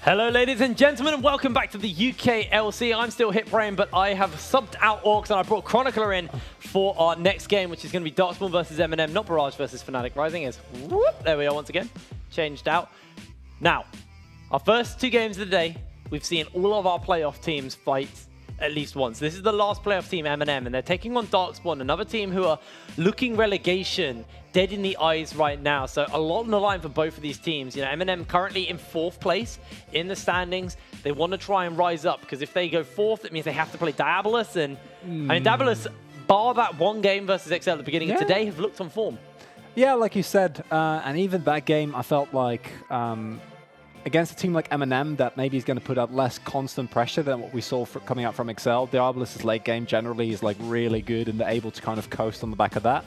Hello ladies and gentlemen and welcome back to the UKLC. I'm still HitBrain, but I have subbed out Orcs and I brought Chronicler in for our next game, which is going to be Darkspawn versus MnM, not Barrage versus Fnatic. Rising is, whoop, there we are once again, changed out. Now, our first two games of the day, we've seen all of our playoff teams fight at least once. This is the last playoff team, MnM, and they're taking on Darkspawn, another team who are looking relegation dead in the eyes right now. So a lot on the line for both of these teams. You know, MnM currently in 4th place in the standings. They want to try and rise up because if they go 4th, it means they have to play Diabolus. And I mean, Diabolus, bar that one game versus XL at the beginning of today, have looked on form. Yeah, like you said, and even that game, I felt like against a team like MnM that maybe is going to put out less constant pressure than what we saw coming out from XL. Diabolus' late game generally is like really good and they're able to kind of coast on the back of that.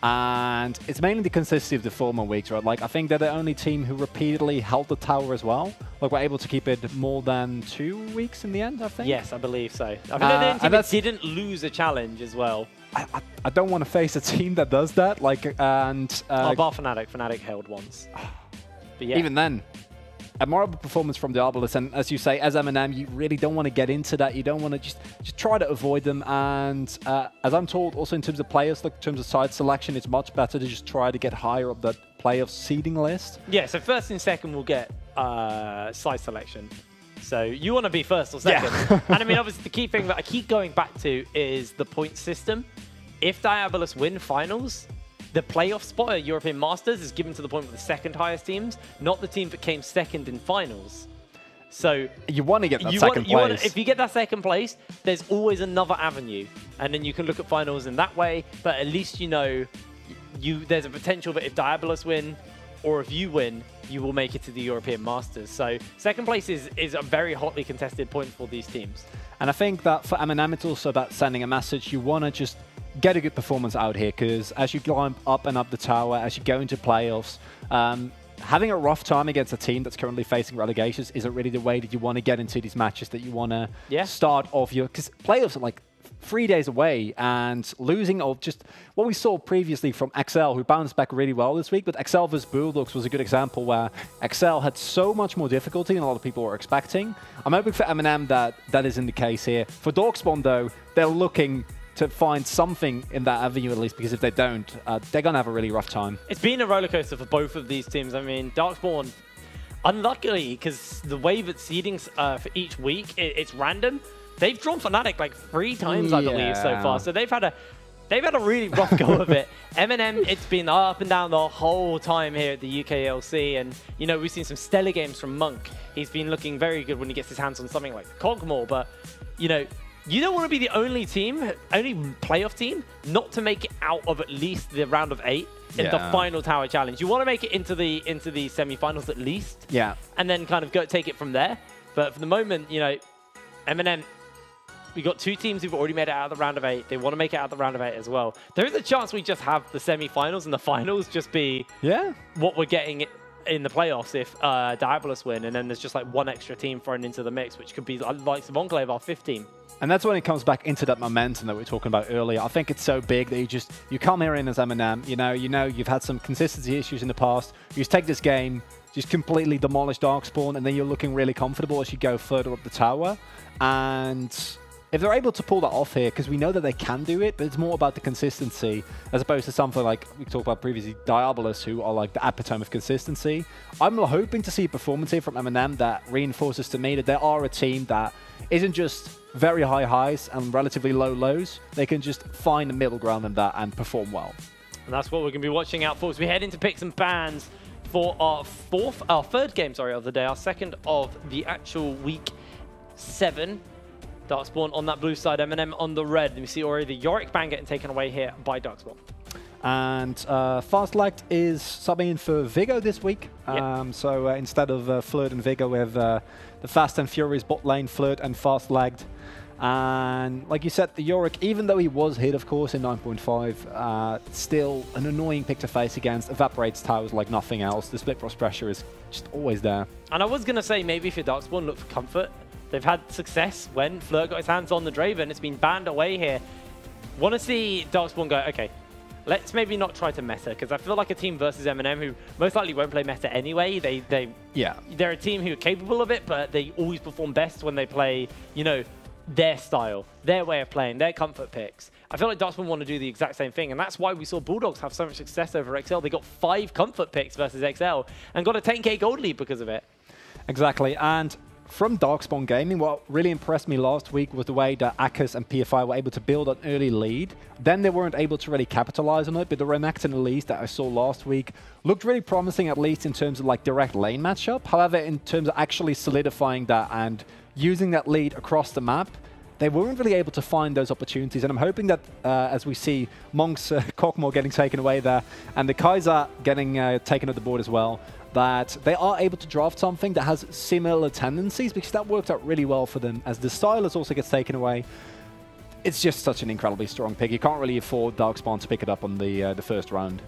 And it's mainly the consistency of the former weeks, right? Like, I think they're the only team who repeatedly held the tower as well. Like, we're able to keep it more than 2 weeks in the end, I think. Yes, I believe so. I think they're the only team that didn't lose a challenge as well. I don't want to face a team that does that. Like, and bar Fnatic. Fnatic held once. But yeah. Even then, admirable performance from Diabolus, and as you say, as MnM, you really don't want to get into that. You don't want to just try to avoid them. And as I'm told, also in terms of players, like in terms of side selection, it's much better to just try to get higher up that playoff seeding list. Yeah, so first and second will get side selection. So you want to be first or second. Yeah. And I mean, obviously, the key thing that I keep going back to is the point system. If Diabolus win finals, the playoff spot at European Masters is given to the point with the second highest teams, not the team that came second in finals. So you want to get that second place. If you get that second place, there's always another avenue, and then you can look at finals in that way. But at least you know there's a potential that if Diabolus win, or if you win, you will make it to the European Masters. So second place is a very hotly contested point for these teams. And I think that for MnM, it's also about sending a message. You want to just get a good performance out here, because as you climb up and up the tower, as you go into playoffs, having a rough time against a team that's currently facing relegations isn't really the way that you want to get into these matches, that you want to start off your... Because playoffs are like 3 days away, and losing or just what we saw previously from XL, who bounced back really well this week, but XL vs Bulldogs was a good example where XL had so much more difficulty than a lot of people were expecting. I'm hoping for MnM that isn't the case here. For Darkspawn, though, they're looking to find something in that avenue at least, because if they don't, they're going to have a really rough time. It's been a rollercoaster for both of these teams. I mean, Darkspawn, unluckily, because the way that seedings for each week, it's random. They've drawn Fnatic like 3 times, I believe, so far. So they've had a really rough go of it. MnM, it's been up and down the whole time here at the UKLC. And, you know, we've seen some stellar games from Monk. He's been looking very good when he gets his hands on something like Cogmore. But, you know, you don't want to be the only team, only playoff team, not to make it out of at least the round of 8 in the final tower challenge. You want to make it into the semi-finals at least. Yeah. And then kind of take it from there. But for the moment, you know, MnM, we got 2 teams who've already made it out of the round of 8. They want to make it out of the round of 8 as well. There is a chance we just have the semi-finals and the finals just be what we're getting in the playoffs if Diabolus win, and then there's just like 1 extra team thrown into the mix, which could be like the Enclave, our 5th team. And that's when it comes back into that momentum that we were talking about earlier. I think it's so big that you come here in as MnM, you know you've had some consistency issues in the past. You just take this game, just completely demolish Darkspawn, and then you're looking really comfortable as you go further up the tower. And if they're able to pull that off here, because we know that they can do it, but it's more about the consistency as opposed to something like we talked about previously, Diabolus, who are like the epitome of consistency. I'm hoping to see a performance here from MnM that reinforces to me that they are a team that isn't just very high highs and relatively low lows. They can just find the middle ground in that and perform well. And that's what we're going to be watching out for as we head into picks and bans for our third game, of the day, our second of the actual week 7. Darkspawn on that blue side, MnM on the red. And we see already the Yorick ban getting taken away here by Darkspawn. And Fastlagged is subbing in for Vigo this week. So instead of Flirt and Vigo, we have the Fast and Furious bot lane, Flirt and Fastlagged. And like you said, the Yorick, even though he was hit, of course, in 9.5, still an annoying pick to face against. Evaporates towers like nothing else. The split cross pressure is just always there. And I was going to say, maybe if you're Darkspawn, look for comfort. They've had success when Flirt got his hands on the Draven. It's been banned away here. Want to see Darkspawn go, okay, let's maybe not try to meta, because I feel like a team versus MnM, who most likely won't play meta anyway, they're a team who are capable of it, but they always perform best when they play, you know, their style, their way of playing, their comfort picks. I feel like Darkspawn want to do the exact same thing, and that's why we saw Bulldogs have so much success over XL. They got 5 comfort picks versus XL and got a 10k gold lead because of it. Exactly, and from Darkspawn Gaming, what really impressed me last week was the way that Akkas and PFI were able to build an early lead. Then they weren't able to really capitalize on it, but the Renekton Elise that I saw last week looked really promising, at least in terms of like direct lane matchup. However, in terms of actually solidifying that and using that lead across the map, they weren't really able to find those opportunities. And I'm hoping that as we see Monk's Cockmore getting taken away there and the Kaiser getting taken at the board as well, that they are able to draft something that has similar tendencies, because that worked out really well for them. As the Stylus also gets taken away, it's just such an incredibly strong pick. You can't really afford Darkspawn to pick it up on the first round.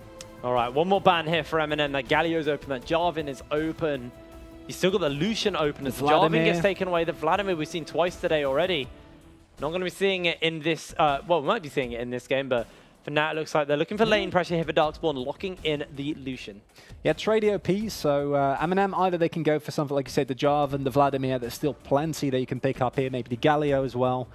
All right, one more ban here for MnM. That Galio's open, that Jarvan is open. He's still got the Lucian open as Jarvan gets taken away. The Vladimir we've seen twice today already. Not going to be seeing it in this, well, we might be seeing it in this game, but for now it looks like they're looking for lane pressure here for Darkspawn, locking in the Lucian. Yeah, trade OP, so MnM, either they can go for something like you said, the Jarvan, the Vladimir, there's still plenty that you can pick up here, maybe the Galio as well.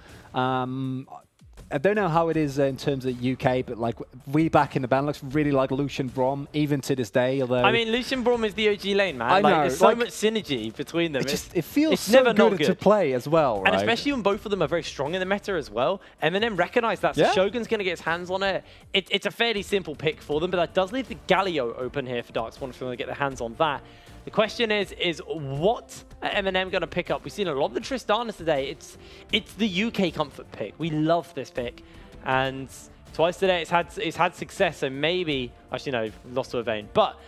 I don't know how it is in terms of UK, but like we back in the Benelux really like Lucian Brom, even to this day. Although I mean, Lucian Brom is the OG lane, man. I know, there's so much synergy between them. It feels so never good to play as well, right? And especially when both of them are very strong in the meta as well. MnM recognize that, so Shogun's going to get his hands on it. It's a fairly simple pick for them, but that does leave the Galio open here for Darkspawn if they want to get their hands on that. The question is what are MnM going to pick up? We've seen a lot of the Tristanas today. It's the UK comfort pick. We love this pick. And twice today it's had success, so maybe, actually no, lost to a Vayne. But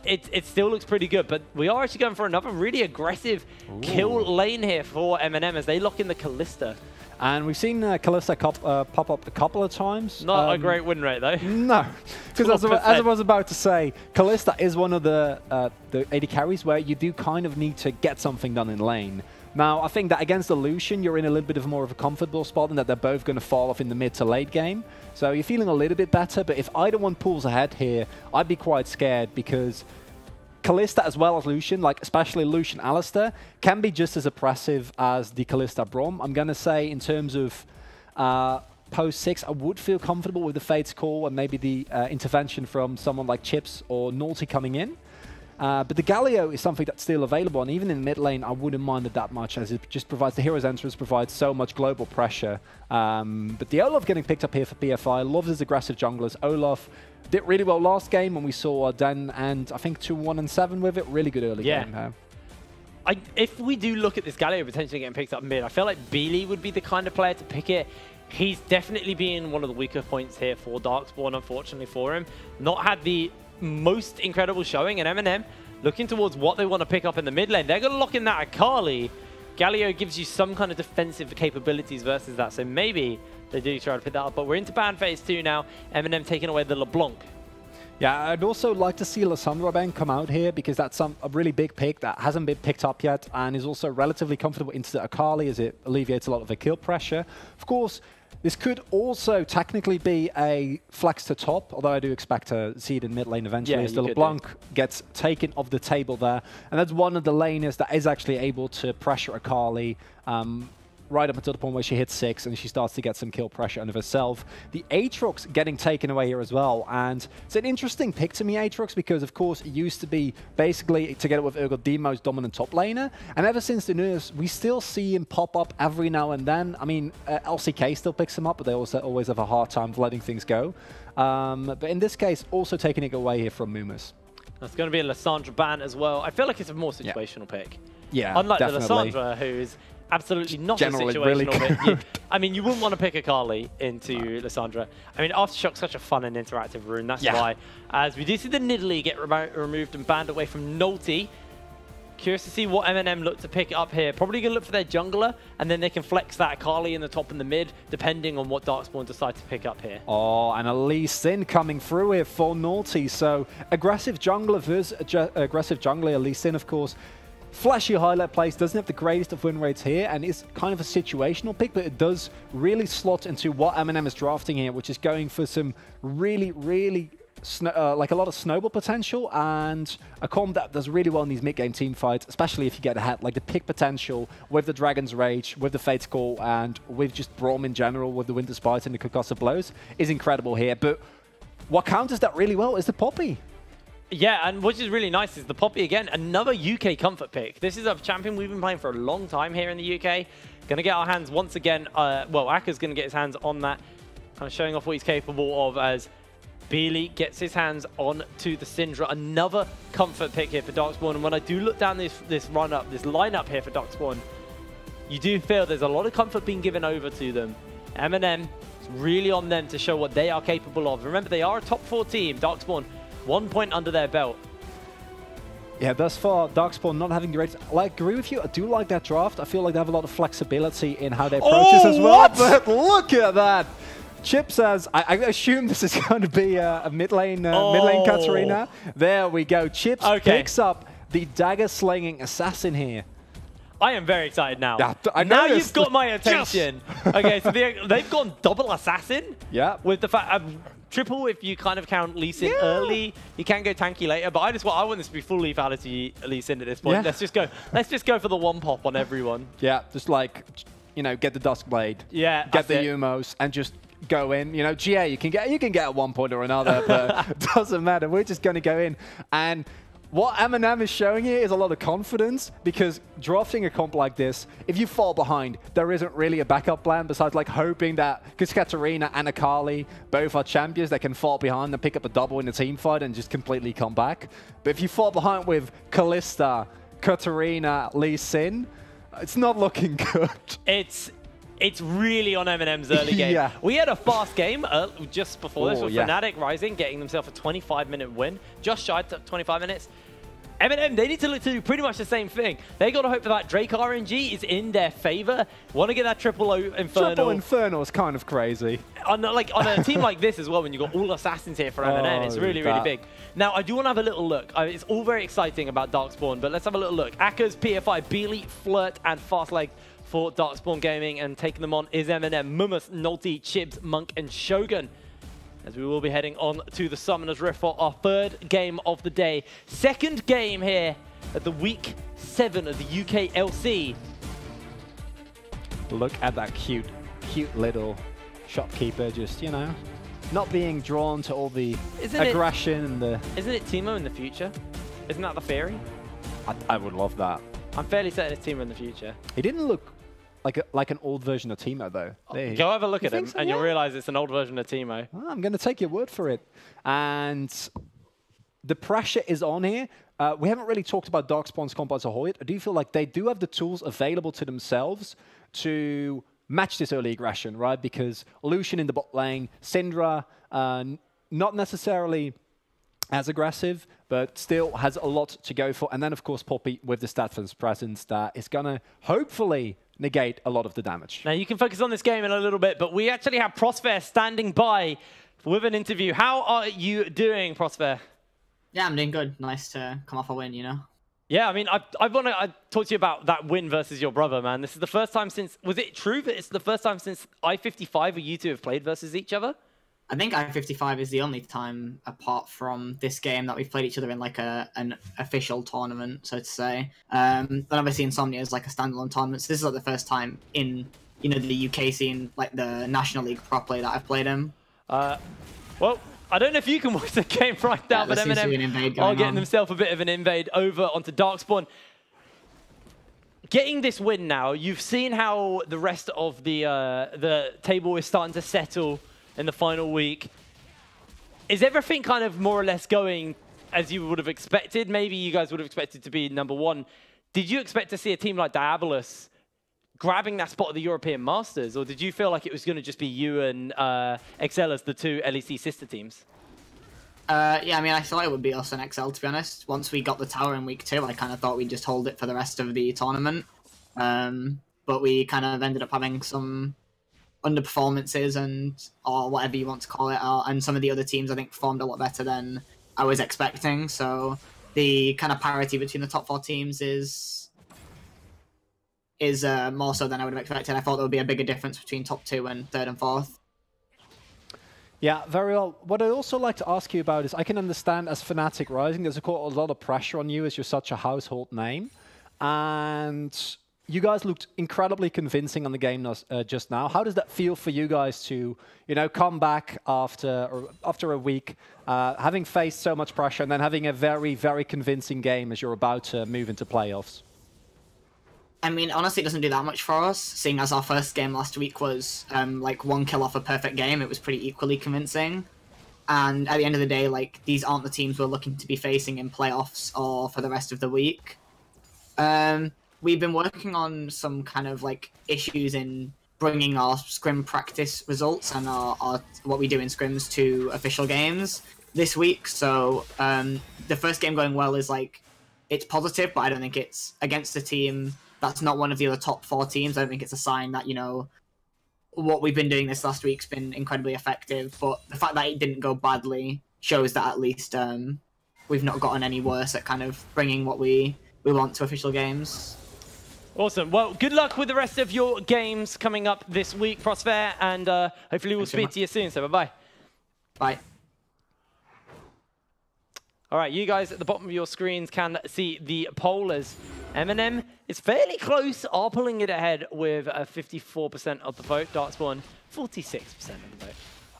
it still looks pretty good. But we are actually going for another really aggressive kill lane here for MnM as they lock in the Kalista. And we've seen Kalista pop up a couple of times. Not a great win rate, though. No. Because as I was about to say, Kalista is one of the AD carries where you do kind of need to get something done in lane. Now, I think that against the Lucian, you're in a little bit of more of a comfortable spot, and that they're both going to fall off in the mid to late game. So you're feeling a little bit better, but if either one pulls ahead here, I'd be quite scared, because Kalista as well as Lucian, like especially Lucian Alistair, can be just as oppressive as the Kalista Brom. I'm going to say in terms of post 6, I would feel comfortable with the Fate's Call and maybe the intervention from someone like Chips or Naughty coming in. But the Galio is something that's still available, and even in mid lane, I wouldn't mind it that much, as it just provides, the Hero's Entrance provides so much global pressure. But the Olaf getting picked up here for PFI, loves his aggressive junglers. Olaf did really well last game when we saw Den and I think 2-1 and 7 with it. Really good early game. If we do look at this Galio potentially getting picked up mid, I feel like Beely would be the kind of player to pick it. He's definitely been one of the weaker points here for Darkspawn, unfortunately for him. Not had the most incredible showing, and MnM looking towards what they want to pick up in the mid lane. They're going to lock in that Akali. Galio gives you some kind of defensive capabilities versus that, so maybe they do try to pick that up. But we're into ban phase 2 now. MnM taking away the LeBlanc. Yeah, I'd also like to see Lissandra Ben come out here, because that's a really big pick that hasn't been picked up yet, and is also relatively comfortable into the Akali, as it alleviates a lot of the kill pressure. Of course, this could also technically be a flex to top, although I do expect to see it in mid lane eventually, as the LeBlanc gets taken off the table there. And that's one of the laners that is actually able to pressure Akali right up until the point where she hits 6 and she starts to get some kill pressure under herself. The Aatrox getting taken away here as well, and it's an interesting pick to me, Aatrox, because of course it used to be basically, together with Urgot, the most dominant top laner, and ever since the nerfs, we still see him pop up every now and then. I mean, LCK still picks him up, but they also always have a hard time letting things go. But in this case, also taking it away here from Mumus. That's going to be a Lissandra ban as well. I feel like it's a more situational pick. Yeah, unlike definitely. the Lissandra, who is absolutely not generally a situational really pick. I mean, you wouldn't want to pick Akali into Lissandra. I mean, Aftershock's such a fun and interactive rune, that's why. As we do see the Nidalee get removed and banned away from Naughty. Curious to see what MnM look to pick up here. Probably going to look for their jungler, and then they can flex that Akali in the top and the mid, depending on what Darkspawn decide to pick up here. Oh, and a Lee Sin coming through here for Naughty. So aggressive jungler versus aggressive jungler. Lee Sin, of course, flashy highlight plays, doesn't have the greatest of win rates here, and is kind of a situational pick, but it does really slot into what MnM is drafting here, which is going for some really, really like a lot of snowball potential and a comp that does really well in these mid-game team fights, especially if you get ahead. Like the pick potential with the Dragon's Rage, with the Fate's Call, and with just Braum in general, with the Winter Spite and the Concussive Blows is incredible here. But what counters that really well is the Poppy. Yeah, and which is really nice is the Poppy again, another UK comfort pick. This is a champion we've been playing for a long time here in the UK. Gonna get our hands once again, well, Aka's gonna get his hands on that, kind of showing off what he's capable of as Beely gets his hands on to the Syndra. Another comfort pick here for Darkspawn. And when I do look down this lineup here for Darkspawn, you do feel there's a lot of comfort being given over to them. MnM, it's really on them to show what they are capable of. Remember, they are a top 4 team. Darkspawn, 1 point under their belt. Yeah, thus far, Darkspawn not having the rates. I agree with you. I do like that draft. I feel like they have a lot of flexibility in how they approach this as well. But look at that. Chip says, I assume this is going to be a mid lane Katarina. There we go. Chips picks up the dagger-slinging assassin here. I am very excited now. Yeah, now you've got my attention. Yes. Okay, so they've gone double assassin. Yeah. With the fact triple if you kind of count Lee Sin early. You can go tanky later, but I want this to be full lethality Lee Sin at this point. Yeah. Let's just go for the one pop on everyone. Yeah, just like, you know, get the Duskblade. Yeah. Get the Umos and just go in. You know, GA, you can get at one point or another, but it doesn't matter. We're just going to go in. And what MnM is showing here is a lot of confidence, because drafting a comp like this, if you fall behind, there isn't really a backup plan besides like hoping that, because Katarina and Akali both are champions that can fall behind and pick up a double in a team fight and just completely come back. But if you fall behind with Kalista, Katarina, Lee Sin, it's not looking good. It's really on MnM's early game. Yeah. We had a fast game just before this with Fnatic Rising, getting themselves a 25-minute win, just shy of 25 minutes. MnM, they need to look to do pretty much the same thing. They got to hope that that Drake RNG is in their favor. Want to get that triple Infernal. Triple Infernal is kind of crazy. On a team like this as well, when you've got all assassins here for MnM, it's really, really big. Now, I do want to have a little look. It's all very exciting about Darkspawn, but let's have a little look. Aka's, PFI, Beely, Flirt, and Fastleg for Darkspawn Gaming, and taking them on is MnM, Mumus, Nolty, Chibs, Monk, and Shogun. As we will be heading on to the Summoner's Rift for our 3rd game of the day. 2nd game here at the week 7 of the UKLC. Look at that cute little shopkeeper, just, you know, not being drawn to all the aggression and the... Isn't it Teemo in the future? Isn't that the theory? I would love that. I'm fairly certain it's Teemo in the future. He didn't look like an old version of Teemo, though. Go have a look at him, and you'll realize it's an old version of Teemo. Oh, I'm going to take your word for it. And the pressure is on here. We haven't really talked about Darkspawn's comp as a whole yet. I do feel like they do have the tools available to themselves to match this early aggression, right? Because Lucian in the bot lane, Syndra, not necessarily as aggressive, but still has a lot to go for. And then, of course, Poppy with the Statford's presence that is going to hopefully negate a lot of the damage. Now, you can focus on this game in a little bit, but we actually have Prosper standing by with an interview. How are you doing, Prosper? Yeah, I'm doing good. Nice to come off a win, you know? Yeah, I mean, I want to talk to you about that win versus your brother, man. This is the first time since... Was it true that it's the first time since I-55 where you two have played versus each other? I think I-55 is the only time, apart from this game, that we've played each other in like an official tournament, so to say. But obviously Insomnia is like a standalone tournament, so this is like the first time in, you know, the UK scene, like the National League properly, that I've played him. Well, I don't know if you can watch the game right now, but MnM are getting themselves a bit of an invade over onto Darkspawn. Getting this win now, you've seen how the rest of the table is starting to settle in the final week. Is everything kind of more or less going as you would have expected? Maybe you guys would have expected to be #1. Did you expect to see a team like Diabolus grabbing that spot of the European Masters, or did you feel like it was going to just be you and XL as the two LEC sister teams? Yeah, I mean, I thought it would be us and XL, to be honest. Once we got the tower in week 2, I kind of thought we'd just hold it for the rest of the tournament. But we kind of ended up having some underperformances or whatever you want to call it, and some of the other teams I think performed a lot better than I was expecting. So the kind of parity between the top 4 teams is more so than I would have expected. I thought there would be a bigger difference between top 2 and 3rd and 4th. Yeah, very well. What I'd also like to ask you about is, I can understand as Fnatic Rising, there's a lot of pressure on you as you're such a household name. And you guys looked incredibly convincing on the game just now. How does that feel for you guys to, come back after a week, having faced so much pressure and then having a very, very convincing game as you're about to move into playoffs? I mean, honestly, it doesn't do that much for us, seeing as our first game last week was like 1 kill off a perfect game. It was pretty equally convincing. And at the end of the day, like, these aren't the teams we're looking to be facing in playoffs or for the rest of the week. We've been working on some kind of like issues in bringing our scrim practice results and our what we do in scrims to official games this week. So the first game going well is like, it's positive, but I don't think it's against a team that's not one of the other top 4 teams. I don't think it's a sign that, what we've been doing this last week's been incredibly effective. But the fact that it didn't go badly shows that at least we've not gotten any worse at kind of bringing what we want to official games. Awesome. Well, good luck with the rest of your games coming up this week, Prosper, and hopefully we'll speak to you soon. So bye-bye. Bye. All right, you guys at the bottom of your screens can see the poll as MnM is fairly close, are pulling it ahead with 54% of the vote. Darkspawn, 46% of the vote.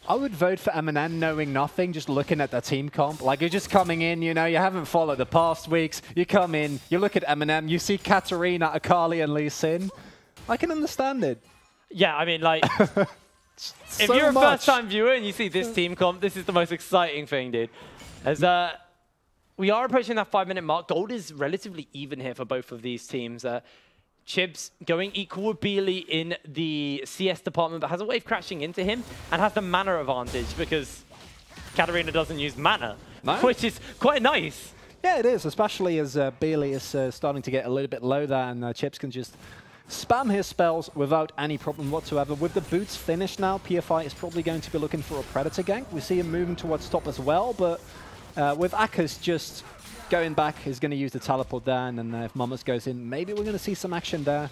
I would vote for MnM knowing nothing, just looking at the team comp. Like, you're just coming in, you haven't followed the past weeks. You come in, you look at MnM, you see Katarina, Akali, and Lee Sin. I can understand it. Yeah, I mean, like, if you're a first-time viewer and you see this team comp, this is the most exciting thing, dude. As we are approaching that 5-minute mark. Gold is relatively even here for both of these teams. Chibs going equal with Beely in the CS department, but has a wave crashing into him and has the mana advantage because Katarina doesn't use mana, which is quite nice. Yeah, it is, especially as Beely is starting to get a little bit low there, and Chibs can just spam his spells without any problem whatsoever. With the boots finished now, PFI is probably going to be looking for a Predator gank. We see him moving towards top as well, but with Akkas just going back, he's going to use the teleport there, and then if Mummers goes in, maybe we're going to see some action there.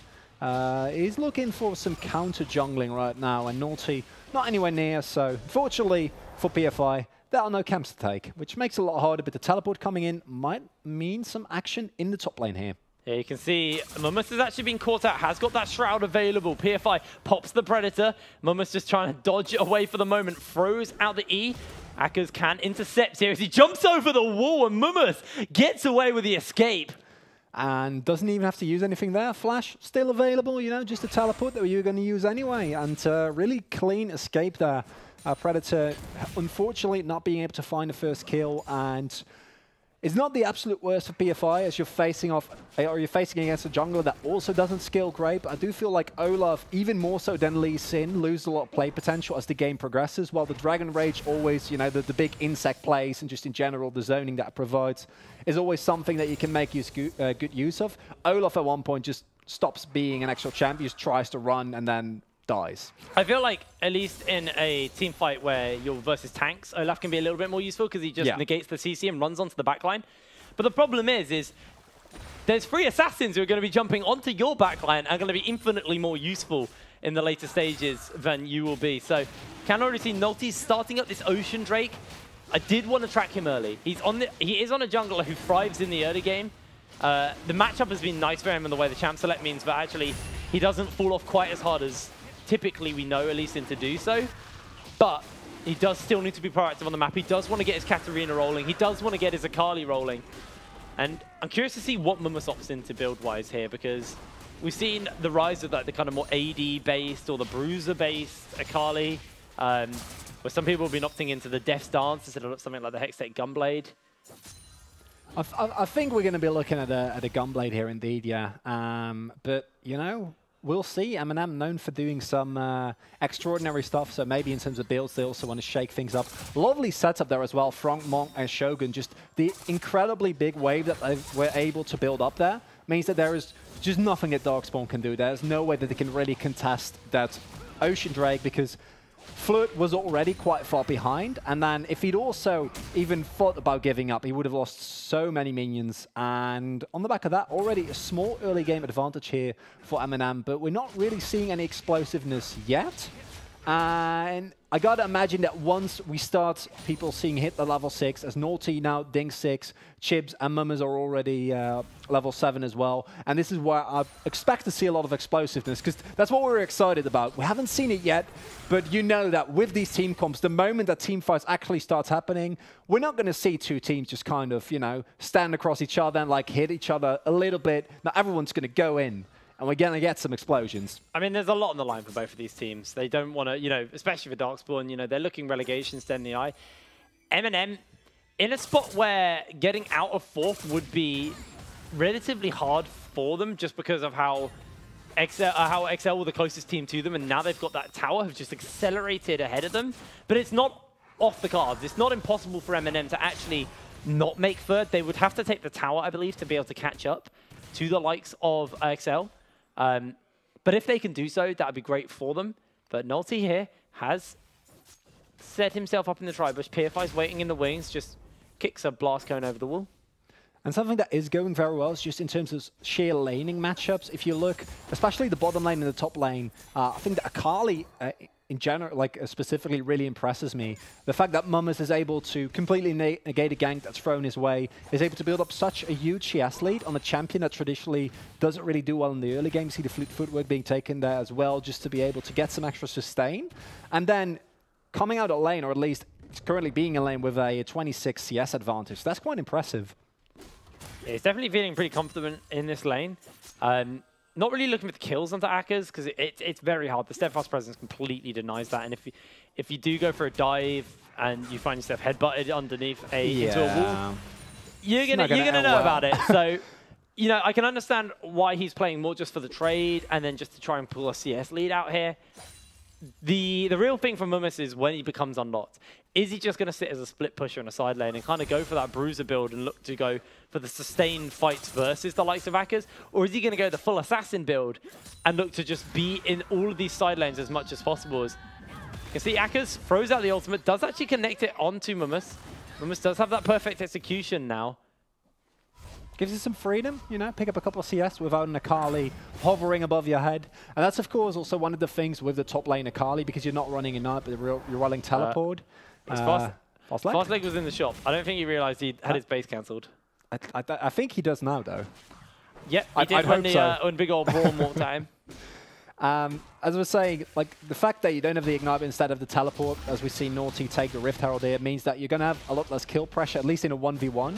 He's looking for some counter jungling right now, and Naughty not anywhere near, so fortunately for PFI, there are no camps to take, which makes it a lot harder, but the teleport coming in might mean some action in the top lane here. Yeah, you can see Mummus has actually been caught out, has got that shroud available. PFI pops the Predator. Mummus just trying to dodge it away for the moment, throws out the E. Akkas can intercept here as he jumps over the wall, and Mummus gets away with the escape. And doesn't even have to use anything there. Flash still available, just a teleport that you were going to use anyway. And really clean escape there. Predator, unfortunately, not being able to find the first kill, and it's not the absolute worst for PFI as you're facing off, or you're facing against a jungler that also doesn't skill great. But I do feel like Olaf, even more so than Lee Sin, loses a lot of play potential as the game progresses. While the Dragon Rage always, the big insect plays and just in general the zoning that it provides is always something that you can make good use of. Olaf at one point just stops being an actual champion, just tries to run and then dies. I feel like, at least in a team fight where you're versus tanks, Olaf can be a little bit more useful because he just negates the CC and runs onto the backline. But the problem is there's 3 assassins who are going to be jumping onto your backline and are going to be infinitely more useful in the later stages than you will be. So, can already see Nolty's starting up this Ocean Drake. I did want to track him early. He is on a jungler who thrives in the early game. The matchup has been nice for him in the way the champ select means, but actually he doesn't fall off quite as hard as typically we know, at least in to do so. But he does still need to be proactive on the map. He does want to get his Katarina rolling. He does want to get his Akali rolling. And I'm curious to see what Mummus opts into build-wise here, because we've seen the rise of the kind of more AD-based or the Bruiser-based Akali, where some people have been opting into the Death's Dance instead of something like the Hextech Gunblade. I think we're going to be looking at a Gunblade here indeed, yeah. But, we'll see. MnM known for doing some extraordinary stuff, so maybe in terms of builds, they also want to shake things up. Lovely setup there as well from Monk and Shogun. Just the incredibly big wave that they were able to build up there means that there is just nothing that Darkspawn can do. There's no way that they can really contest that Ocean Drake, because Flirt was already quite far behind, and then if he'd also even thought about giving up, he would have lost so many minions. And on the back of that, already a small early game advantage here for MnM, but we're not really seeing any explosiveness yet. And I gotta imagine that once we start people seeing hit the level 6, as Naughty now, Ding 6, Chibs and Mummers are already level 7 as well. And this is where I expect to see a lot of explosiveness, because that's what we're excited about. We haven't seen it yet, but you know that with these team comps, the moment that team fights actually starts happening, we're not going to see two teams just kind of, you know, stand across each other and like hit each other a little bit. Now everyone's going to go in. And we're going to get some explosions. I mean, there's a lot on the line for both of these teams. They don't want to, you know, especially for Darkspawn, you know, they're looking relegation, stand in the eye. MnM, in a spot where getting out of 4th would be relatively hard for them just because of how XL were the closest team to them, and now they've got that tower, have just accelerated ahead of them. But it's not off the cards. It's not impossible for MnM to actually not make 3rd. They would have to take the tower, I believe, to be able to catch up to the likes of XL. But if they can do so, that would be great for them. But Naughty here has set himself up in the tri-bush. PFI's waiting in the wings, just kicks a blast cone over the wall. And something that is going very well is just in terms of sheer laning matchups. If you look, especially the bottom lane and the top lane, I think that Akali in general, like specifically really impresses me. The fact that Mummers is able to completely negate a gank that's thrown his way, is able to build up such a huge CS lead on a champion that traditionally doesn't really do well in the early game. See the flute footwork being taken there as well, just to be able to get some extra sustain. And then coming out of lane, or at least it's currently being in lane with a 26 CS advantage. That's quite impressive. Yeah, he's definitely feeling pretty confident in this lane. Not really looking for the kills onto Akkers, because it's very hard. The steadfast presence completely denies that. And if you do go for a dive and you find yourself headbutted underneath into a wall, you're gonna know about it. So, you know, I can understand why he's playing more just for the trade and then just to try and pull a CS lead out here. The real thing for Mummers is when he becomes unlocked. Is he just going to sit as a split pusher in a side lane and kind of go for that bruiser build and look to go for the sustained fights versus the likes of Akkers? Or is he going to go the full assassin build and look to just be in all of these side lanes as much as possible? As you can see, Akkers throws out the ultimate, does actually connect it onto Mummers. Mummers does have that perfect execution now. Gives you some freedom, you know, pick up a couple of CS without an Akali hovering above your head. And that's, of course, also one of the things with the top lane Akali, because you're not running a knight, but you're rolling teleport. Fast leg was in the shop. I don't think he realized he had his base cancelled. I think he does now, though. Yep, he did when big old Brawn walked at him. As I was saying, like the fact that you don't have the Ignite instead of the teleport, as we see Naughty take the Rift Herald here, means that you're going to have a lot less kill pressure, at least in a 1v1.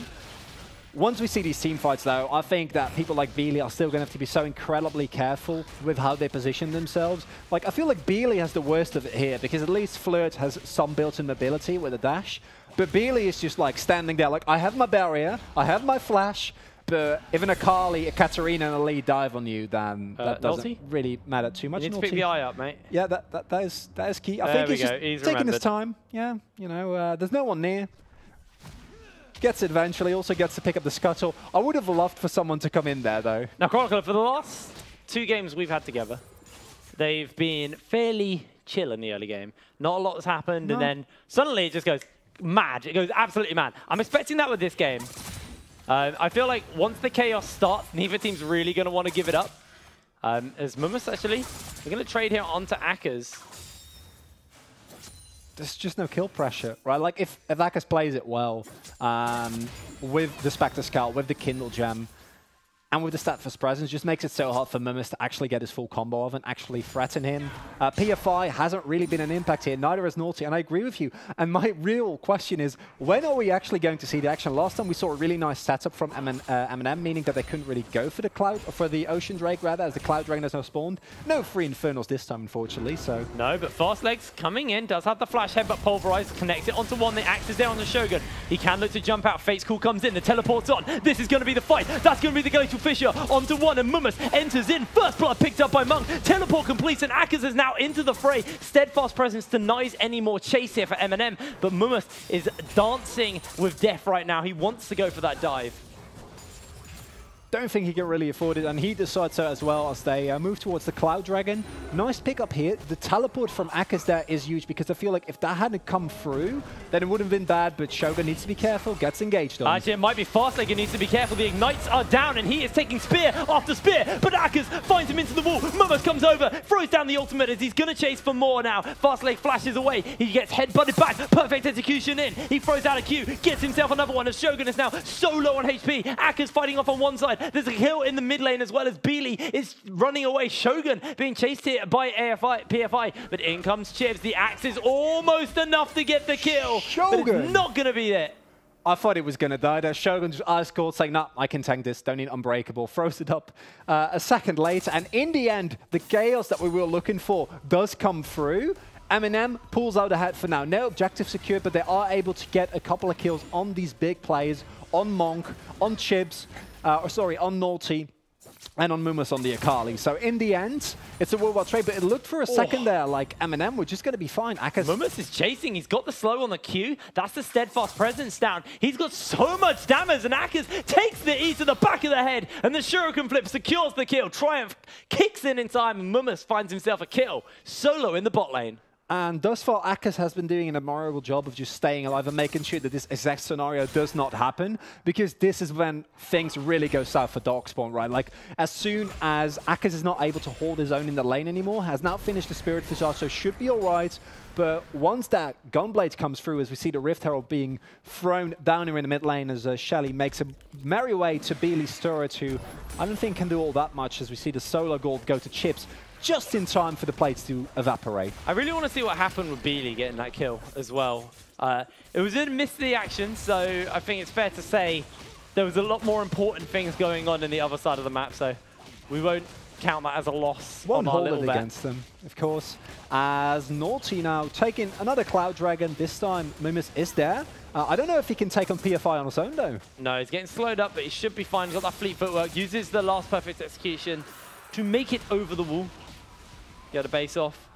Once we see these team fights, though, I think that people like Beely are still going to have to be so incredibly careful with how they position themselves. Like, I feel like Beely has the worst of it here, because at least Flirt has some built-in mobility with a dash. But Beely is just, like, standing there, like, I have my barrier, I have my flash, but if an Akali, a Katarina, and a Lee dive on you, then that doesn't really matter too much. You need to pick the eye up, mate. Yeah, that is key. I think he's just taking his time. Yeah, you know, there's no one near. Gets it eventually, also gets to pick up the scuttle. I would have loved for someone to come in there, though. Now, Chronicle, for the last 2 games we've had together, they've been fairly chill in the early game. Not a lot has happened, and then suddenly it just goes mad. It goes absolutely mad. I'm expecting that with this game. I feel like once the chaos starts, neither team's really going to want to give it up. As Mummers, actually, we're going to trade here onto Akkers. There's just no kill pressure, right? Like, if Akkers plays it well, with the Spectre Scout, with the Kindle Gem, and with the Steadfast Presence, just makes it so hard for Mummers to actually get his full combo of and actually threaten him. PFI hasn't really been an impact here, neither has Naughty, and I agree with you. And my real question is, when are we actually going to see the action? Last time we saw a really nice setup from MnM, meaning that they couldn't really go for the Cloud, or for the Ocean Drake rather, as the Cloud Dragon has now spawned. No free Infernals this time, unfortunately, so... No, but Fast Legs coming in, does have the flash headbutt pulverized, connects it onto one, the axe is there on the Shogun. He can look to jump out, Fate's Call comes in, the teleport's on. This is going to be the fight, that's going to be the Glacial Fissure onto one, and Mummers enters in. First blood picked up by Monk. Teleport completes, and Akkers is now into the fray. Steadfast Presence denies any more chase here for MnM, but Mummers is dancing with death right now. He wants to go for that dive. Don't think he can really afford it, and he decides so as well as they move towards the Cloud Dragon. Nice pickup here. The teleport from Akaz there is huge because I feel like if that hadn't come through, then it wouldn't have been bad, but Shogun needs to be careful, gets engaged on. Actually, it might be Fastlane needs to be careful. The Ignites are down, and he is taking spear after spear, but Akaz finds him into the wall. Mumus comes over, throws down the ultimate as he's going to chase for more now. Fastlane flashes away. He gets headbutted back. Perfect execution in. He throws out a Q, gets himself another one, as Shogun is now so low on HP. Akaz fighting off on one side. There's a kill in the mid lane as well as Beely is running away. Shogun being chased here by PFI, but in comes Chips. The axe is almost enough to get the kill, Shogun. but it's not going to be it. I thought it was going to die there. Shogun just ice cold saying, nah, I can tank this, don't need Unbreakable. Throws it up a second later, and in the end, the chaos that we were looking for does come through. MnM pulls out ahead for now. No objective secured, but they are able to get a couple of kills on these big players, on Monk, on Chips, on Naughty, and on Mumus on the Akali. So in the end, it's a worldwide trade, but it looked for a second there like MnM were just going to be fine. Mumus is chasing. He's got the slow on the Q. That's the steadfast presence down. He's got so much damage, and Akaz takes the E to the back of the head, and the Shuriken flip secures the kill. Triumph kicks in time, and Mumus finds himself a kill. Solo in the bot lane. And thus far, Akaz has been doing an admirable job of just staying alive and making sure that this exact scenario does not happen, because this is when things really go south for Darkspawn, right? Like, as soon as Akaz is not able to hold his own in the lane anymore, has now finished the Spirit Visage, so should be all right. But once that Gunblade comes through, as we see the Rift Herald being thrown down here in the mid lane as Shelly makes a merry way to Beely's turret, who I don't think can do all that much, as we see the solo gold go to Chips, just in time for the plates to evaporate. I really want to see what happened with Beely getting that kill as well. It was in miss the action, so I think it's fair to say there was a lot more important things going on in the other side of the map, so we won't count that as a loss. Won't on our hold it little bet against them, of course. As Naughty now taking another Cloud Dragon. This time, Mumus is there. I don't know if he can take on PFI on his own, though. No, he's getting slowed up, but he should be fine. He's got that fleet footwork. Uses the last perfect execution to make it over the wall. Get a base off.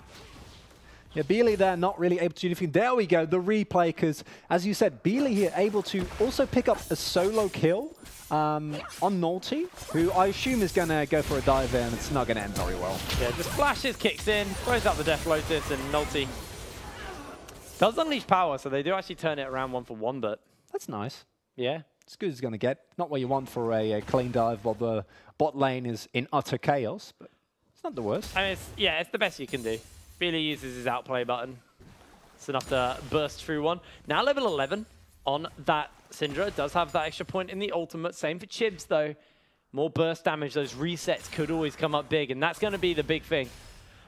Yeah, Beely there, not really able to do anything. There we go, the replay, because as you said, Beely here able to also pick up a solo kill on Naughty, who I assume is going to go for a dive there, and it's not going to end very well. Yeah, just flashes, kicks in, throws out the Death Lotus, and Naughty does unleash power, so they do actually turn it around 1-for-1, but... That's nice. Yeah. It's good as it's going to get. Not what you want for a clean dive while the bot lane is in utter chaos, but... not the worst. I mean, it's the best you can do. Beely uses his outplay button. It's enough to burst through one. Now level 11 on that Syndra. Does have that extra point in the ultimate. Same for Chibs, though. More burst damage. Those resets could always come up big, and that's going to be the big thing.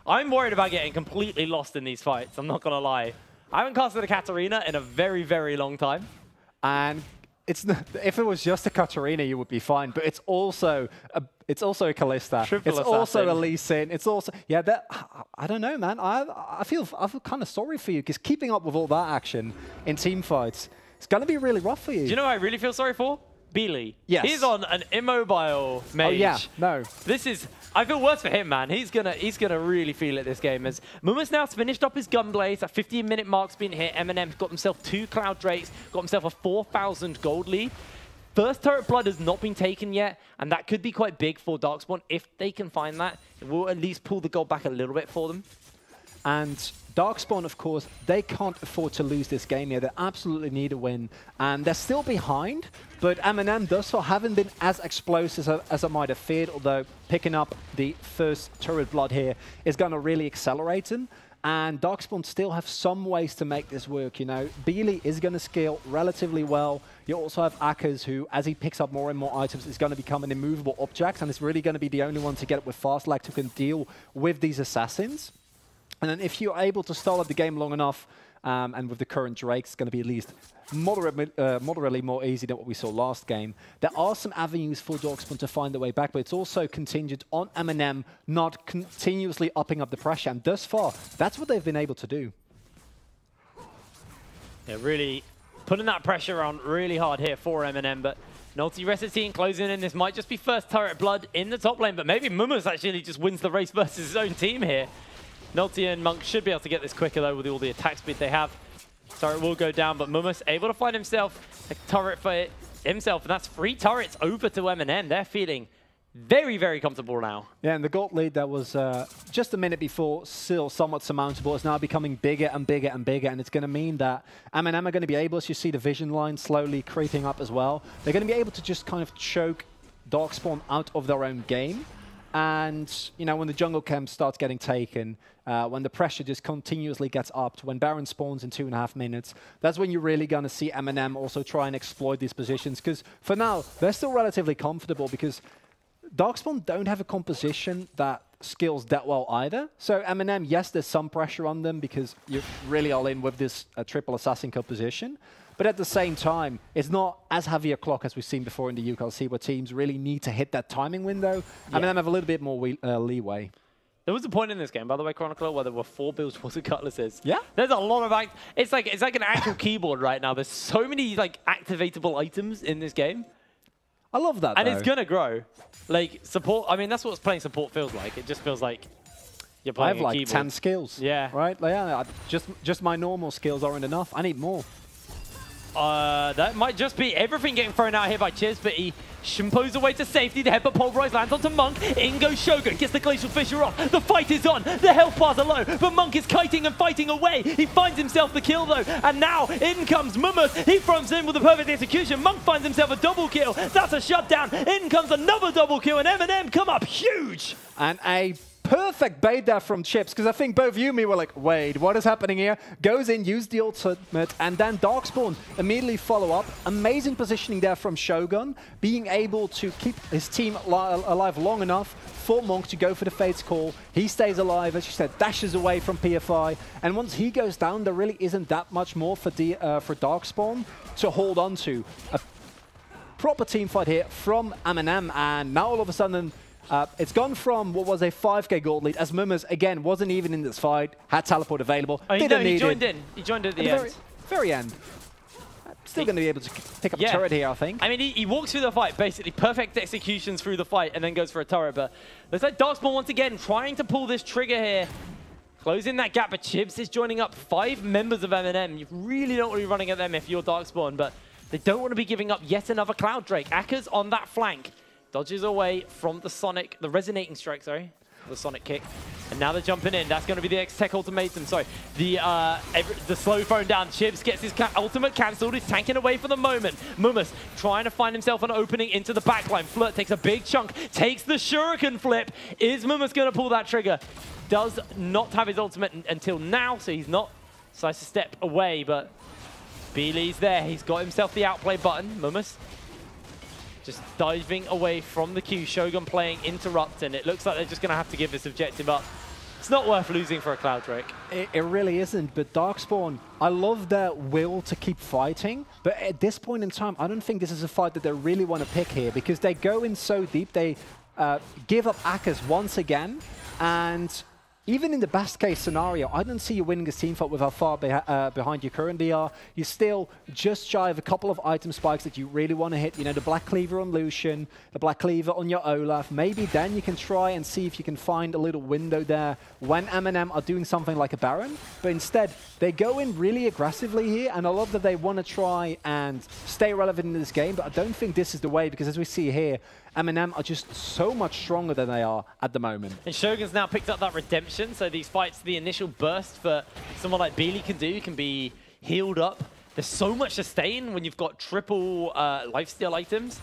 I'm worried about getting completely lost in these fights. I'm not going to lie. I haven't casted a Katarina in a very, very long time. And it's not, if it was just a Katarina, you would be fine. But it's also a Kalista. Triple it's assassin. Also a Lee Sin. It's also I don't know, man. I feel kind of sorry for you, because keeping up with all that action in team fights, it's going to be really rough for you. Do you know who I really feel sorry for? Beely. Yes. He's on an immobile mage. Oh yeah, no. This is, I feel worse for him, man. He's gonna really feel it this game. As Mumus now finished up his Gunblades, a 15-minute mark's been hit. MnM's got himself 2 Cloud Drakes, got himself a 4,000 gold lead. First turret blood has not been taken yet, and that could be quite big for Darkspawn. If they can find that, it will at least pull the gold back a little bit for them. And Darkspawn, of course, they can't afford to lose this game here. They absolutely need a win. And they're still behind, but MnM thus far haven't been as explosive as I might have feared, although picking up the first turret blood here is going to really accelerate them. And Darkspawn still have some ways to make this work, you know. Beely is going to scale relatively well. You also have Akaz, who, as he picks up more and more items, is going to become an immovable object, and is really going to be the only one to get it with fast lag who can deal with these assassins. And then if you're able to stall up the game long enough, and with the current Drake, it's going to be at least moderately more easy than what we saw last game. There are some avenues for Darkspawn to find their way back, but it's also contingent on MnM not continuously upping up the pressure. And thus far, that's what they've been able to do. Yeah, really putting that pressure on really hard here for MnM, but Naughty Resistine closing in. This might just be first turret blood in the top lane, but maybe Mumus actually just wins the race versus his own team here. Naughty and Monk should be able to get this quicker, though, with all the attack speed they have. Turret will go down, but Mumus able to find himself a turret for it. himself, and that's 3 turrets over to MnM. They're feeling very, very comfortable now. Yeah, and the gold lead that was just a minute before still somewhat surmountable is now becoming bigger and bigger and bigger, and it's going to mean that MnM are going to be able, as you see the vision line slowly creeping up as well, they're going to be able to just kind of choke Darkspawn out of their own game. And, you know, when the jungle camp starts getting taken, when the pressure just continuously gets upped, when Baron spawns in 2.5 minutes, that's when you're really going to see MnM also try and exploit these positions. Because for now, they're still relatively comfortable because Darkspawn don't have a composition that skills that well either. So MnM, yes, there's some pressure on them because you're really all in with this triple assassin composition. But at the same time, it's not as heavy a clock as we've seen before in the UKLC, where teams really need to hit that timing window. Yeah. MnM have a little bit more leeway. There was a point in this game, by the way, Chronicler, where there were 4 builds worth of cutlasses. Yeah. There's a lot of it's like an actual keyboard right now. There's so many like activatable items in this game. I love that, and though. It's gonna grow. Like support. I mean, that's what playing support feels like. It just feels like you're playing. I have like keyboard. 10 skills. Yeah. Right. Like, yeah. Just my normal skills aren't enough. I need more. That might just be everything getting thrown out here by Chiz, but he shimpos away to safety. The headbutt pulverized lands onto Monk. In goes Shogun, gets the Glacial Fissure off. The fight is on. The health bars are low, but Monk is kiting and fighting away. He finds himself the kill though, and now in comes MnM. He fronts in with a perfect execution. Monk finds himself a double kill. That's a shutdown. In comes another double kill, and MnM come up huge. And a perfect bait there from Chips, because I think both you and me were like, wait, what is happening here? Goes in, use the ultimate, and then Darkspawn immediately follow up. Amazing positioning there from Shogun, being able to keep his team alive long enough for Monk to go for the Fate's Call. He stays alive, as you said, dashes away from PFI, and once he goes down, there really isn't that much more for Darkspawn to hold on to. A proper team fight here from MnM, and now all of a sudden, it's gone from what was a 5k gold lead, as MnM, again, wasn't even in this fight, had teleport available, didn't need it. He joined at the end. Very end. Still going to be able to pick up a turret here, I think. I mean, he walks through the fight, basically perfect executions through the fight, and then goes for a turret. But looks like Darkspawn once again trying to pull this trigger here. Closing that gap, but Chibs is joining up 5 members of MnM. You really don't want to be running at them if you're Darkspawn, but they don't want to be giving up yet another Cloud Drake. Akka's on that flank. Dodges away from the resonating strike, sorry. The Sonic kick. And now they're jumping in. That's going to be the X-Tech ultimatum. Sorry. The slow phone down. Chibs gets his ultimate cancelled. He's tanking away for the moment. MnM trying to find himself an opening into the backline. Flirt takes a big chunk. Takes the shuriken flip. Is MnM going to pull that trigger? Does not have his ultimate until now, so he's not. Decides to step away, but Beely's there. He's got himself the outplay button. MnM just diving away from the queue. Shogun playing Interrupt, and it looks like they're just going to have to give this objective up. It's not worth losing for a Cloud Drake. It really isn't, but Darkspawn, I love their will to keep fighting, but at this point in time, I don't think this is a fight that they really want to pick here, because they go in so deep, they give up Akka's once again, and even in the best case scenario, I don't see you winning this team fight with how far behind you currently are. You're still just shy of a couple of item spikes that you really want to hit. You know, the Black Cleaver on Lucian, the Black Cleaver on your Olaf. Maybe then you can try and see if you can find a little window there when MnM are doing something like a Baron. But instead, they go in really aggressively here, and I love that they want to try and stay relevant in this game, but I don't think this is the way, because as we see here, MnM are just so much stronger than they are at the moment. And Shogun's now picked up that redemption, so these fights, the initial burst for someone like Beely can be healed up. There's so much sustain when you've got triple lifesteal items.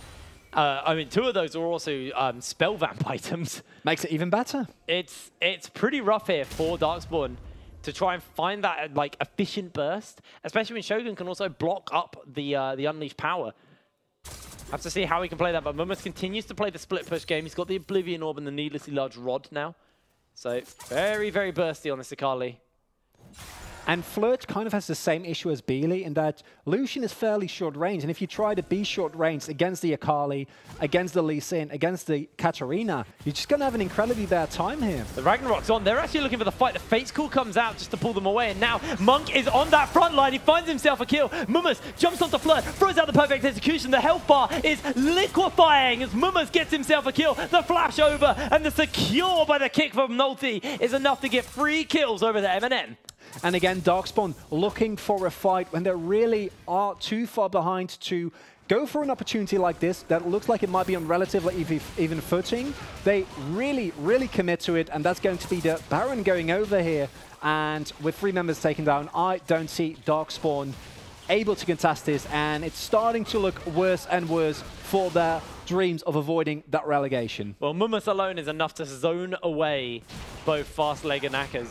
I mean, 2 of those are also spell vamp items. Makes it even better. It's pretty rough here for Darkspawn to try and find that like efficient burst, especially when Shogun can also block up the unleashed power. Have to see how he can play that, but MnM continues to play the split push game. He's got the Oblivion Orb and the needlessly large rod now. So very, very bursty on this Akali. And Flirt kind of has the same issue as Beely in that Lucian is fairly short range, and if you try to be short range against the Akali, against the Lee Sin, against the Katarina, you're just going to have an incredibly bad time here. The Ragnarok's on. They're actually looking for the fight. The Fate's Call comes out just to pull them away, and now Monk is on that front line. He finds himself a kill. MnM jumps onto Flirt, throws out the perfect execution. The health bar is liquefying as MnM gets himself a kill. The flash over, and the secure by the kick from Nulti is enough to get 3 kills over the MnM. And again, Darkspawn looking for a fight when they really are too far behind to go for an opportunity like this that looks like it might be on relatively even footing. They really, really commit to it, and that's going to be the Baron going over here. And with 3 members taken down, I don't see Darkspawn able to contest this, and it's starting to look worse and worse for their dreams of avoiding that relegation. Well, Mummus alone is enough to zone away both Fast Leg and Knackers.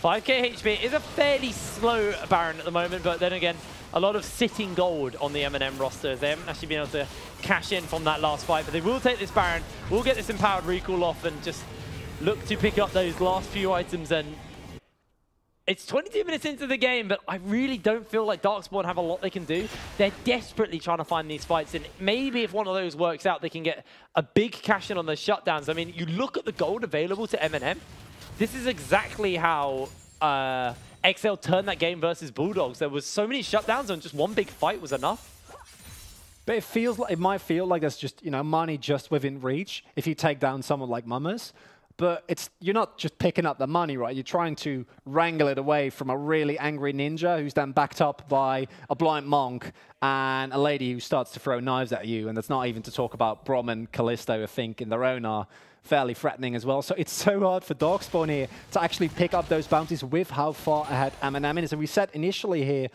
5k HP is a fairly slow Baron at the moment, but then again, a lot of sitting gold on the MnM roster. They haven't actually been able to cash in from that last fight, but they will take this Baron, will get this empowered recall off, and just look to pick up those last few items. And it's 22 minutes into the game, but I really don't feel like Darkspawn have a lot they can do. They're desperately trying to find these fights, and maybe if one of those works out, they can get a big cash in on those shutdowns. I mean, you look at the gold available to MnM. This is exactly how XL turned that game versus Bulldogs. There was so many shutdowns, and just one big fight was enough. But it feels like, it might feel like there's just, you know, money just within reach if you take down someone like Mummus. But you're not just picking up the money, right? You're trying to wrangle it away from a really angry ninja who's then backed up by a blind monk and a lady who starts to throw knives at you. And that's not even to talk about Brom and Callisto, I think, in their own are fairly threatening as well. So it's so hard for Darkspawn here to actually pick up those bounties with how far ahead MnM is. And we said initially here,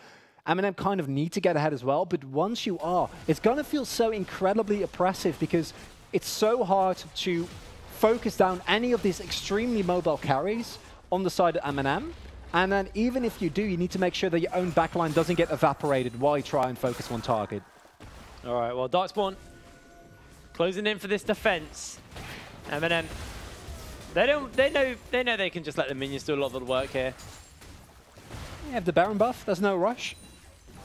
MnM kind of need to get ahead as well. But once you are, it's going to feel so incredibly oppressive because it's so hard to focus down any of these extremely mobile carries on the side of MnM. And then even if you do, you need to make sure that your own backline doesn't get evaporated while you try and focus one target. All right, well, Darkspawn closing in for this defense. MnM, they know they can just let the minions do a lot of the work here. You have the Baron buff, there's no rush.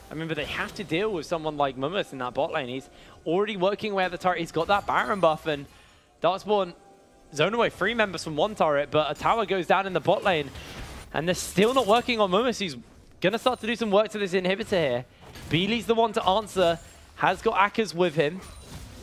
I mean, but they have to deal with someone like Mummus in that bot lane. He's already working away at the turret. He's got that Baron buff, and Darkspawn zone away 3 members from one turret, but a tower goes down in the bot lane, and they're still not working on Mummus. He's going to start to do some work to this inhibitor here. Beely's the one to answer, has got Akkers with him.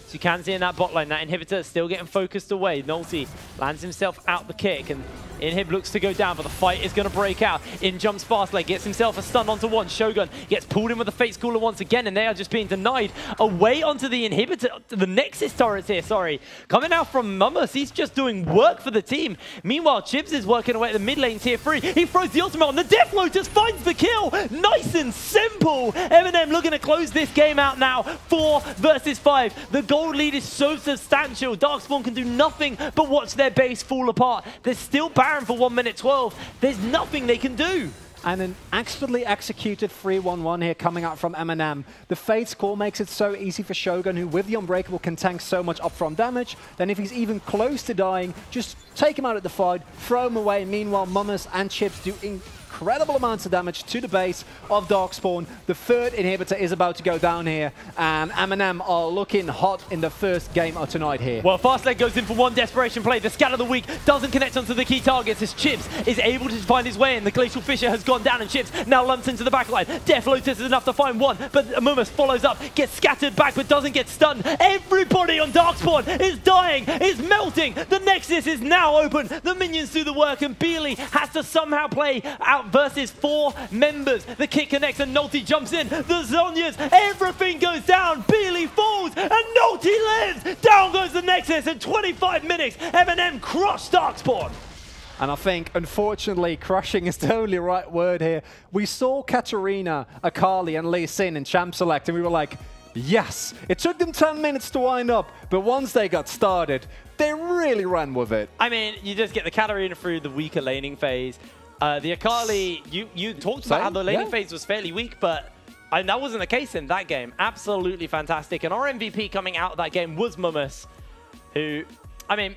So you can see in that bot lane, that inhibitor is still getting focused away. Nolty lands himself out the kick, and Inhib looks to go down, but the fight is going to break out. In jumps Fastleg, gets himself a stun onto one. Shogun gets pulled in with the Fate's Cooler once again, and they are just being denied away onto the inhibitor, the Nexus turrets here, sorry. Coming out from Mummus, he's just doing work for the team. Meanwhile, Chibs is working away at the mid lane tier 3. He throws the ultimate on, the Death Lotus finds the kill. Nice and simple. MnM looking to close this game out now. 4 versus 5. The gold lead is so substantial. Darkspawn can do nothing but watch their base fall apart. There's still Baron for 1 minute 12. There's nothing they can do. And an expertly executed 3-1-1 here coming out from MnM. The Fate's Call makes it so easy for Shogun, who with the Unbreakable can tank so much upfront damage. Then if he's even close to dying, just take him out at the fight, throw him away. Meanwhile, Mummus and Chips do incredible amounts of damage to the base of Darkspawn. The 3rd inhibitor is about to go down here, and MnM are looking hot in the first game of tonight here. Well, Fastleg goes in for one desperation play. The Scat of the Week doesn't connect onto the key targets as Chips is able to find his way in. The Glacial Fissure has gone down, and Chips now lumps into the backline. Death Lotus is enough to find one, but Mummus follows up, gets scattered back, but doesn't get stunned. Everybody on Darkspawn is dying, is melting. The Nexus is now open. The minions do the work, and Beely has to somehow play out versus 4 members. The kick connects, and Nolty jumps in. The Zonyas, everything goes down. Beely falls, and Nolty lives. Down goes the Nexus in 25 minutes. MnM crushed Darkspawn. And I think, unfortunately, crushing is the only right word here. We saw Katarina, Akali, and Lee Sin in Champ Select, and we were like, yes! It took them 10 minutes to wind up, but once they got started, they really ran with it. I mean, you just get the Katarina through the weaker laning phase. The Akali, you talked about how the laning phase was fairly weak, but that wasn't the case in that game. Absolutely fantastic. And our MVP coming out of that game was Mummus, who, I mean,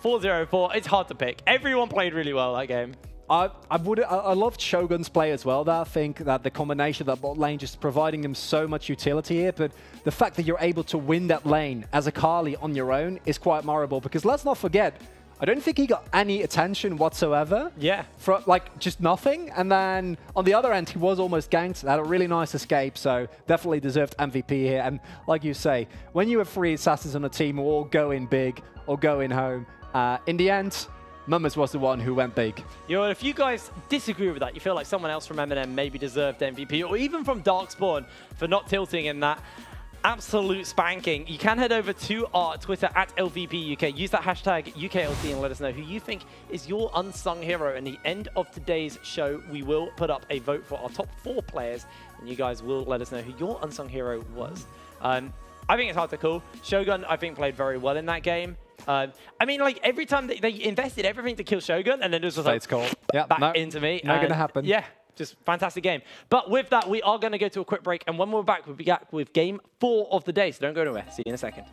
4-0-4, it's hard to pick. Everyone played really well that game. I loved Shogun's play as well. I think that the combination of that bot lane just providing them so much utility here, but the fact that you're able to win that lane as a Kali on your own is quite admirable, because let's not forget, I don't think he got any attention whatsoever. Yeah. For, like, just nothing. And then on the other end, he was almost ganked. Had a really nice escape, so definitely deserved MVP here. And like you say, when you have 3 assassins on a team who all go in big or go in home, in the end, Mummus was the one who went big. You know, if you guys disagree with that, you feel like someone else from MnM maybe deserved MVP, or even from Darkspawn for not tilting in that, absolute spanking. You can head over to our Twitter at LVPUK. Use that hashtag UKLC and let us know who you think is your unsung hero. And at the end of today's show, we will put up a vote for our top 4 players, and you guys will let us know who your unsung hero was. I think it's hard to call. Shogun, I think, played very well in that game. I mean, like, every time they invested everything to kill Shogun, and then it was just like, back into me. Not going to happen. Yeah. Just fantastic game. But with that, we are going to go to a quick break. And when we're back, we'll be back with game 4 of the day. So don't go anywhere. See you in a second.